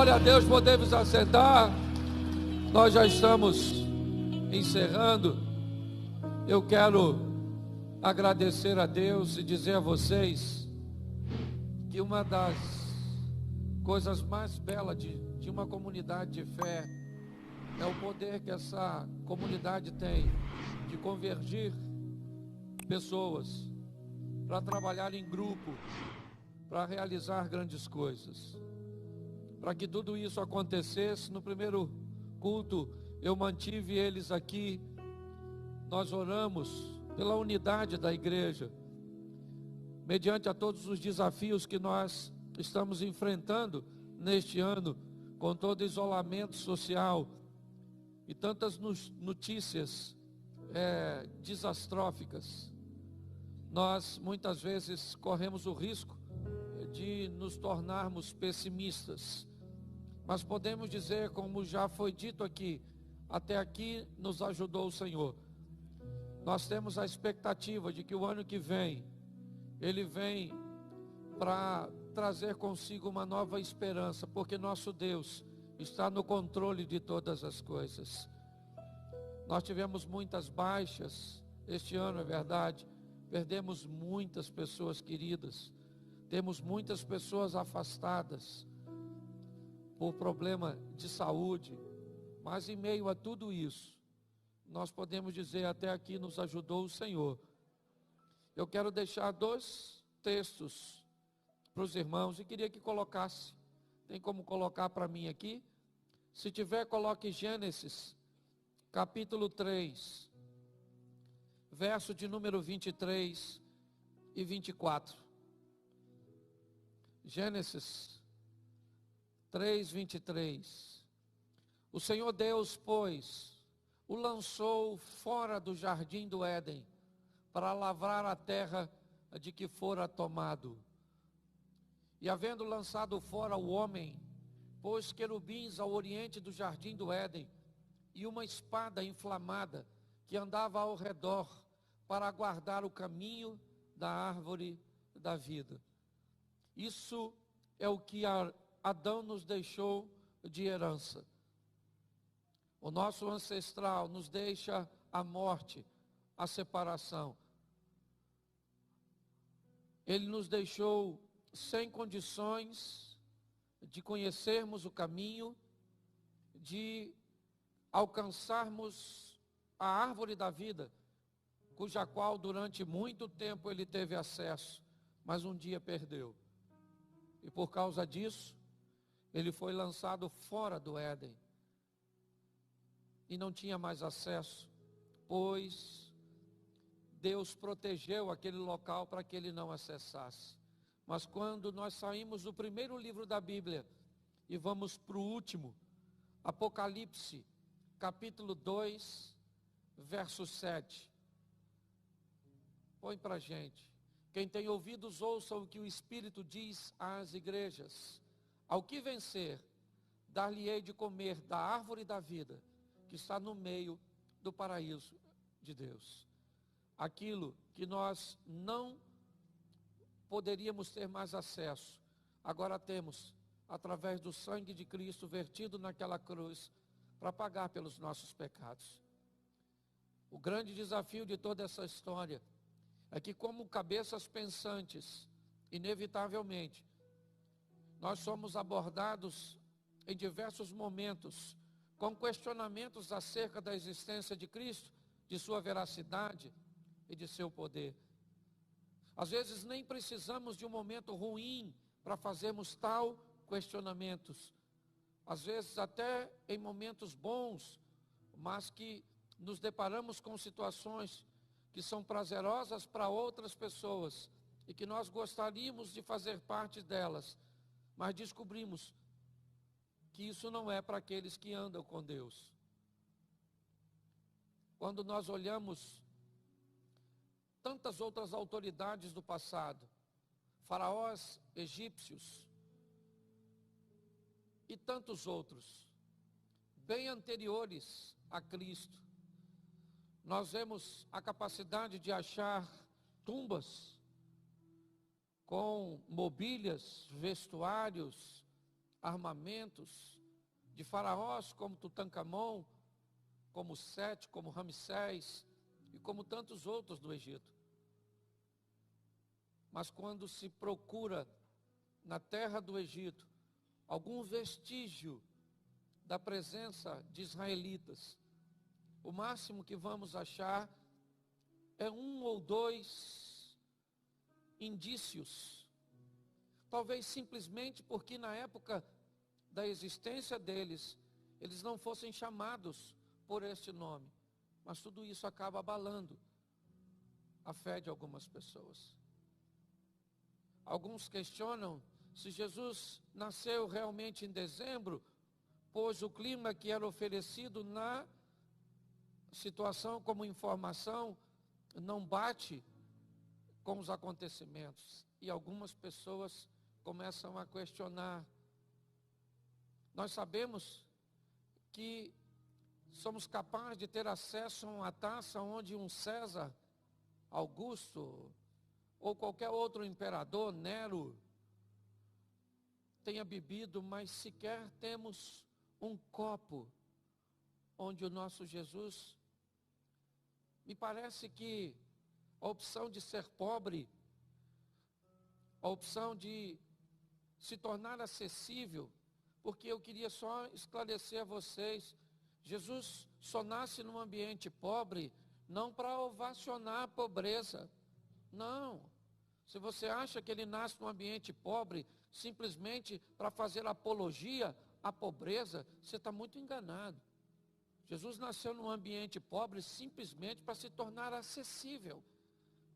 Glória a Deus, podemos assentar. Nós já estamos encerrando. Eu quero agradecer a Deus e dizer a vocês que uma das coisas mais belas de uma comunidade de fé é o poder que essa comunidade tem de convergir pessoas para trabalhar em grupo, para realizar grandes coisas. Para que tudo isso acontecesse, no primeiro culto eu mantive eles aqui. Nós oramos pela unidade da igreja, mediante a todos os desafios que nós estamos enfrentando neste ano, com todo o isolamento social e tantas notícias desastróficas. Nós muitas vezes corremos o risco de nos tornarmos pessimistas, mas podemos dizer, como já foi dito aqui, até aqui nos ajudou o Senhor. Nós temos a expectativa de que o ano que vem, Ele vem para trazer consigo uma nova esperança, porque nosso Deus está no controle de todas as coisas. Nós tivemos muitas baixas este ano, é verdade, perdemos muitas pessoas queridas, temos muitas pessoas afastadas por problema de saúde, mas em meio a tudo isso, nós podemos dizer, até aqui nos ajudou o Senhor. Eu quero deixar 2 textos para os irmãos e queria que colocasse. Tem como colocar para mim aqui? Se tiver, coloque Gênesis, capítulo 3, verso de número 23 e 24. Gênesis 3, 23. O Senhor Deus, pois, o lançou fora do jardim do Éden, para lavrar a terra de que fora tomado. E havendo lançado fora o homem, pôs querubins ao oriente do jardim do Éden, e uma espada inflamada, que andava ao redor, para guardar o caminho da árvore da vida. Isso é o que Adão nos deixou de herança. O nosso ancestral nos deixa a morte, a separação. Ele nos deixou sem condições de conhecermos o caminho, de alcançarmos a árvore da vida, cuja qual durante muito tempo ele teve acesso, mas um dia perdeu. E por causa disso, ele foi lançado fora do Éden. E não tinha mais acesso, pois Deus protegeu aquele local para que ele não acessasse. Mas quando nós saímos do primeiro livro da Bíblia e vamos para o último, Apocalipse, capítulo 2, verso 7. Põe para a gente. Quem tem ouvidos, ouça o que o Espírito diz às igrejas. Ao que vencer, dar-lhe-ei de comer da árvore da vida, que está no meio do paraíso de Deus. Aquilo que nós não poderíamos ter mais acesso, agora temos, através do sangue de Cristo vertido naquela cruz, para pagar pelos nossos pecados. O grande desafio de toda essa história é que, como cabeças pensantes, inevitavelmente, nós somos abordados em diversos momentos com questionamentos acerca da existência de Cristo, de sua veracidade e de seu poder. Às vezes nem precisamos de um momento ruim para fazermos tal questionamentos. Às vezes até em momentos bons, mas que nos deparamos com situações que são prazerosas para outras pessoas e que nós gostaríamos de fazer parte delas, mas descobrimos que isso não é para aqueles que andam com Deus. Quando nós olhamos tantas outras autoridades do passado, faraós egípcios e tantos outros, bem anteriores a Cristo, nós vemos a capacidade de achar tumbas com mobílias, vestuários, armamentos de faraós como Tutancâmon, como Sete, como Ramsés e como tantos outros do Egito. Mas quando se procura na terra do Egito algum vestígio da presença de israelitas, o máximo que vamos achar é um ou dois indícios. Talvez simplesmente porque na época da existência deles, eles não fossem chamados por este nome. Mas tudo isso acaba abalando a fé de algumas pessoas. Alguns questionam se Jesus nasceu realmente em dezembro, pois o clima que era oferecido na situação como informação não bate com os acontecimentos. E algumas pessoas começam a questionar. Nós sabemos que somos capazes de ter acesso a uma taça onde um César Augusto ou qualquer outro imperador, Nero, tenha bebido, mas sequer temos um copo onde o nosso Jesus. Me parece que a opção de ser pobre, a opção de se tornar acessível, porque eu queria só esclarecer a vocês, Jesus só nasce num ambiente pobre, não para ovacionar a pobreza, não. Se você acha que ele nasce num ambiente pobre, simplesmente para fazer apologia à pobreza, você está muito enganado. Jesus nasceu num ambiente pobre simplesmente para se tornar acessível.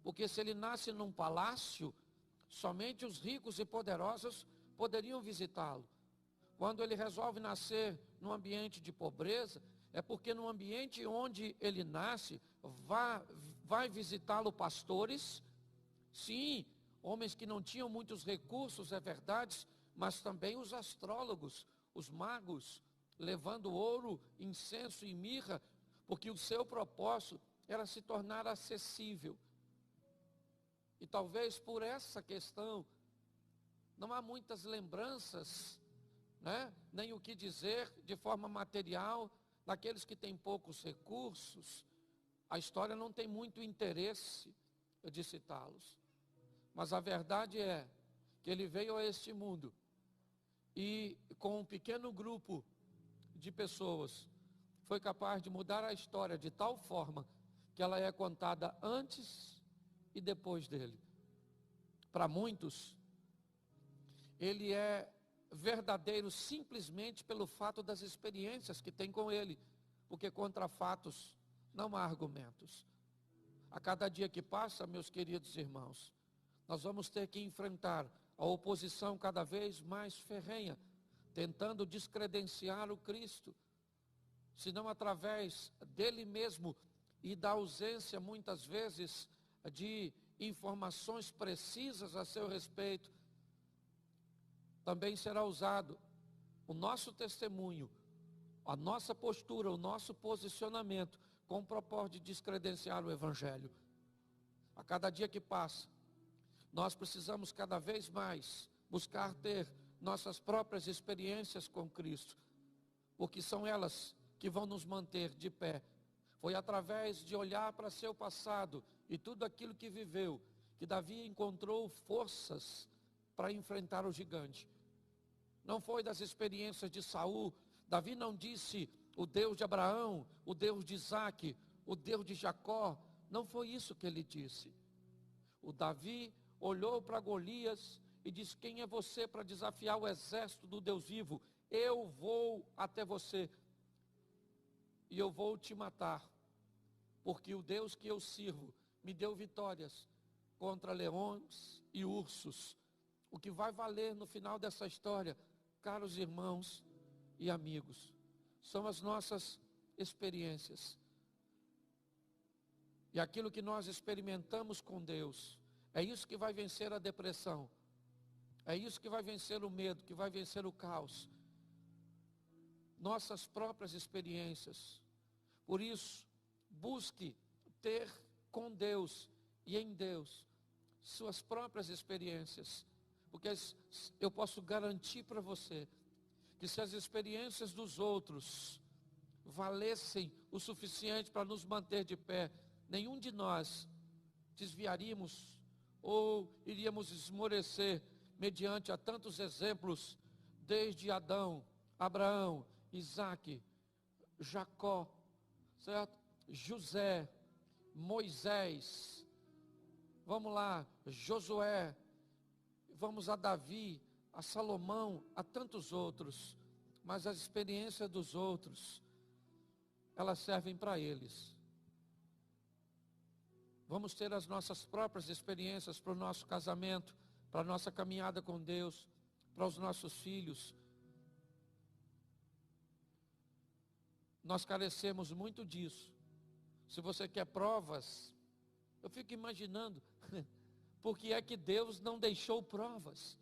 Porque se ele nasce num palácio, somente os ricos e poderosos poderiam visitá-lo. Quando ele resolve nascer num ambiente de pobreza, é porque no ambiente onde ele nasce, vai visitá-lo pastores, sim, homens que não tinham muitos recursos, é verdade, mas também os astrólogos, os magos, levando ouro, incenso e mirra, porque o seu propósito era se tornar acessível. E talvez por essa questão, não há muitas lembranças, nem o que dizer de forma material, daqueles que têm poucos recursos. A história não tem muito interesse de citá-los. Mas a verdade é que ele veio a este mundo e com um pequeno grupo de pessoas foi capaz de mudar a história de tal forma que ela é contada antes e depois dele. Para muitos, ele é verdadeiro simplesmente pelo fato das experiências que tem com ele, porque contra fatos não há argumentos. A cada dia que passa, meus queridos irmãos, nós vamos ter que enfrentar a oposição cada vez mais ferrenha, tentando descredenciar o Cristo, senão através dele mesmo e da ausência muitas vezes de informações precisas a seu respeito. Também será usado o nosso testemunho, a nossa postura, o nosso posicionamento com o propósito de descredenciar o Evangelho. A cada dia que passa, nós precisamos cada vez mais buscar ter nossas próprias experiências com Cristo, porque são elas que vão nos manter de pé. Foi através de olhar para seu passado e tudo aquilo que viveu, que Davi encontrou forças para enfrentar o gigante. Não foi das experiências de Saul. Davi não disse o Deus de Abraão, o Deus de Isaac, o Deus de Jacó. Não foi isso que ele disse. O Davi olhou para Golias e disse: quem é você para desafiar o exército do Deus vivo? Eu vou até você e eu vou te matar, porque o Deus que eu sirvo me deu vitórias contra leões e ursos. O que vai valer no final dessa história, caros irmãos e amigos, são as nossas experiências. E aquilo que nós experimentamos com Deus, é isso que vai vencer a depressão. É isso que vai vencer o medo, que vai vencer o caos. Nossas próprias experiências. Por isso, busque ter com Deus e em Deus suas próprias experiências. Porque eu posso garantir para você que se as experiências dos outros valessem o suficiente para nos manter de pé, nenhum de nós desviaríamos ou iríamos esmorecer mediante a tantos exemplos, desde Adão, Abraão, Isaque, Jacó, certo? José, Moisés, vamos lá, Josué, vamos a Davi, a Salomão, a tantos outros, mas as experiências dos outros, elas servem para eles. Vamos ter as nossas próprias experiências para o nosso casamento, para a nossa caminhada com Deus, para os nossos filhos. Nós carecemos muito disso. Se você quer provas, eu fico imaginando, por que é que Deus não deixou provas?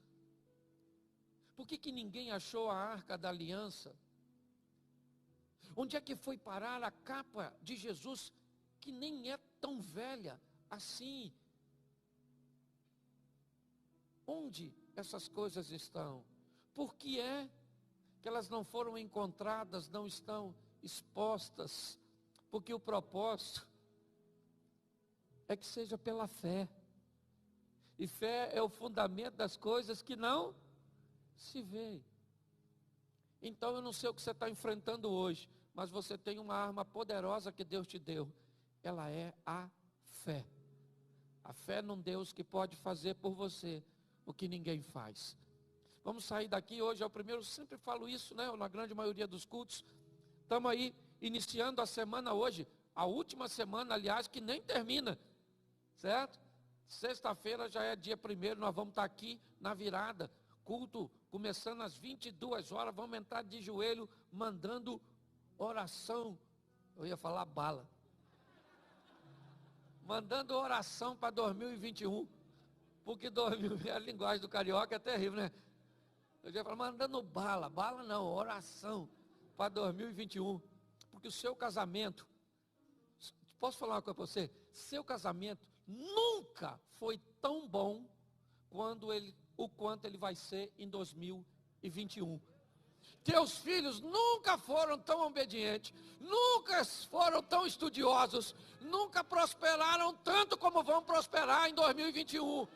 Por que ninguém achou a arca da aliança? Onde é que foi parar a capa de Jesus, que nem é tão velha assim? Onde essas coisas estão? Por que é que elas não foram encontradas, não estão expostas? Porque o propósito é que seja pela fé. E fé é o fundamento das coisas que não se vê. Então eu não sei o que você está enfrentando hoje, mas você tem uma arma poderosa que Deus te deu. Ela é a fé. A fé num Deus que pode fazer por você o que ninguém faz. Vamos sair daqui, hoje é o primeiro, eu sempre falo isso, né? Na grande maioria dos cultos. Estamos aí iniciando a semana hoje, a última semana, aliás, que nem termina, certo? Sexta-feira já é dia 1º, nós vamos estar aqui na virada, culto começando às 22 horas, vamos entrar de joelho, mandando oração, eu ia falar bala, mandando oração para 2021, porque a linguagem do carioca é terrível, né? Eu ia falar, mandando bala não, oração para 2021, porque o seu casamento, posso falar uma coisa para você? Seu casamento nunca foi tão bom o quanto ele vai ser em 2021. Teus filhos nunca foram tão obedientes, nunca foram tão estudiosos, nunca prosperaram tanto como vão prosperar em 2021.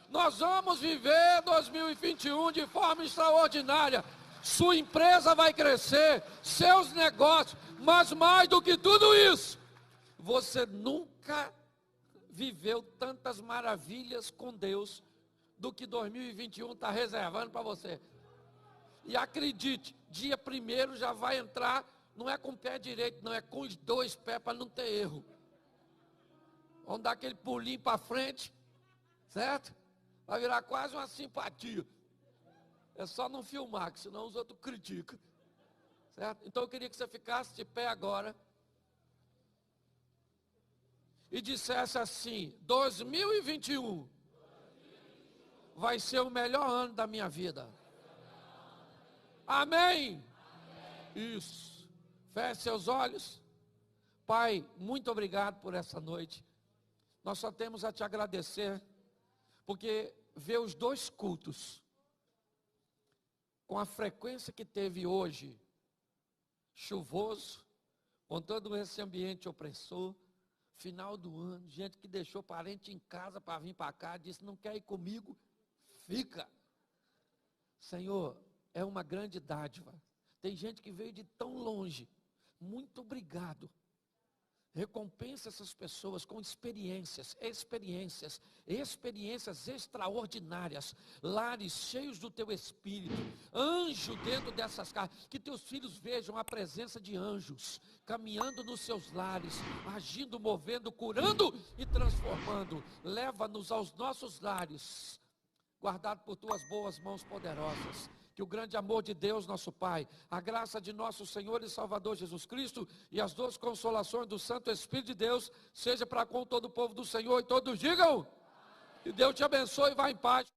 Nós vamos viver 2021 de forma extraordinária. Sua empresa vai crescer, seus negócios, mas mais do que tudo isso, você nunca viveu tantas maravilhas com Deus do que 2021 está reservando para você. E acredite, dia 1º já vai entrar, não é com o pé direito, não, é com os 2 pés para não ter erro. Vamos dar aquele pulinho para frente, certo? Vai virar quase uma simpatia. É só não filmar, que senão os outros criticam. Certo? Então eu queria que você ficasse de pé agora e dissesse assim: 2021 vai ser o melhor ano da minha vida. Amém? Isso. Feche seus olhos. Pai, muito obrigado por essa noite. Nós só temos a te agradecer, porque ver os 2 cultos com a frequência que teve hoje, chuvoso, com todo esse ambiente opressor, final do ano, gente que deixou parente em casa para vir para cá, disse, não quer ir comigo, fica. Senhor, é uma grande dádiva. Tem gente que veio de tão longe. Muito obrigado. Recompensa essas pessoas com experiências extraordinárias, lares cheios do teu Espírito, anjo dentro dessas casas, que teus filhos vejam a presença de anjos, caminhando nos seus lares, agindo, movendo, curando e transformando. Leva-nos aos nossos lares, guardado por tuas boas mãos poderosas. Que o grande amor de Deus, nosso Pai, a graça de nosso Senhor e Salvador Jesus Cristo e as 2 consolações do Santo Espírito de Deus, seja para com todo o povo do Senhor, e todos digam, e Deus te abençoe e vá em paz.